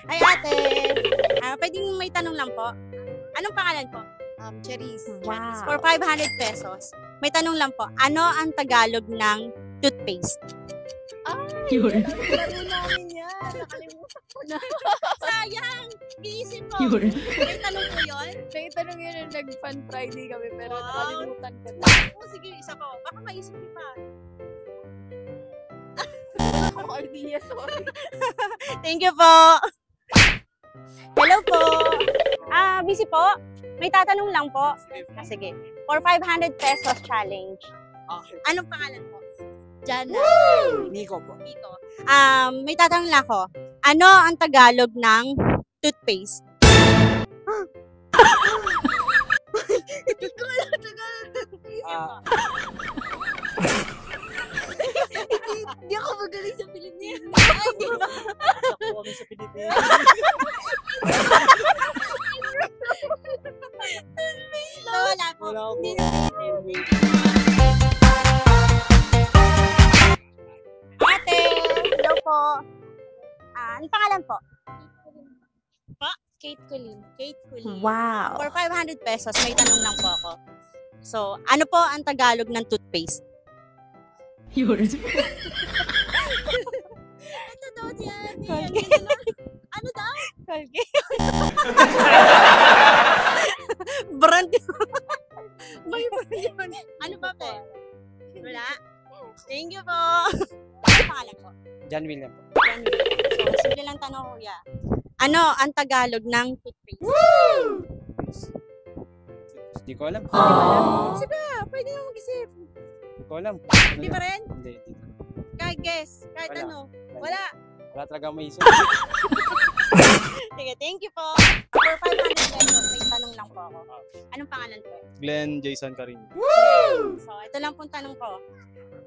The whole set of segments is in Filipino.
Ay, ate. Pwedeng may tanong lang po. Anong pangalan po? Cherise. Wow. For 500 pesos. May tanong lang po. Ano ang Tagalog ng toothpaste? Yun. Laro namin yan. Nakalimutan ko na. Sayang! Iisip mo. Yun. May tanong po yun? May tanong yun nung nag-Fun Friday kami pero Wow. nakalimutan ko na. Oh, sige, isa po. Baka maisip niyo pa. Ako idea, sorry. Thank you po. Hello po. Busy po? May tatanong lang po. Sige. For 500 pesos challenge. Anong pangalan po? Jana. Nico po. Dito. May tatanong lang ako. Ano ang Tagalog ng toothpaste? Hindi ko alam Tagalog ng toothpaste. Hindi ako magaling sa Pilipinas. Ay, di ba? Sakto kami sa Pilipinas. So, wala po. Wala ako. Hindi Ate, hello po. Ano pangalan po? Kate Colleen. Kate Kulin. Wow. For 500 pesos, may tanong lang po ako. So, ano po ang Tagalog ng toothpaste? Yun. Ano daw yan? Colgate. Ano daw? Colgate. Brand. May brand yun. Ano ba po? Wala? Thank you po. Ano pangalan po? John William po. Yan. So, simple lang tanong, kuya. Ano ang Tagalog ng toothpaste? Hindi ko alam. Sige, pwede na mag-isip. Hindi ko alam. Hindi pa rin? Hindi. Kahit guess, kahit Wala. ano. Wala. Wala talaga may isip. Sige, thank you po. For 500 pesos, may tanong lang po ako. Anong pangalan po? Glenn Jason Carino. So, ito lang pong tanong ko.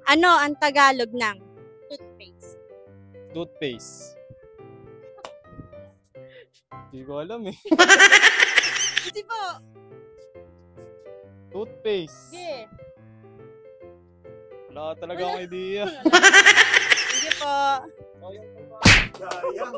Ano ang Tagalog ng toothpaste? Toothpaste. Hindi ko alam eh. Hindi po. Toothpaste. Sige. Wala talaga akong idea. Thank you po. Sayang.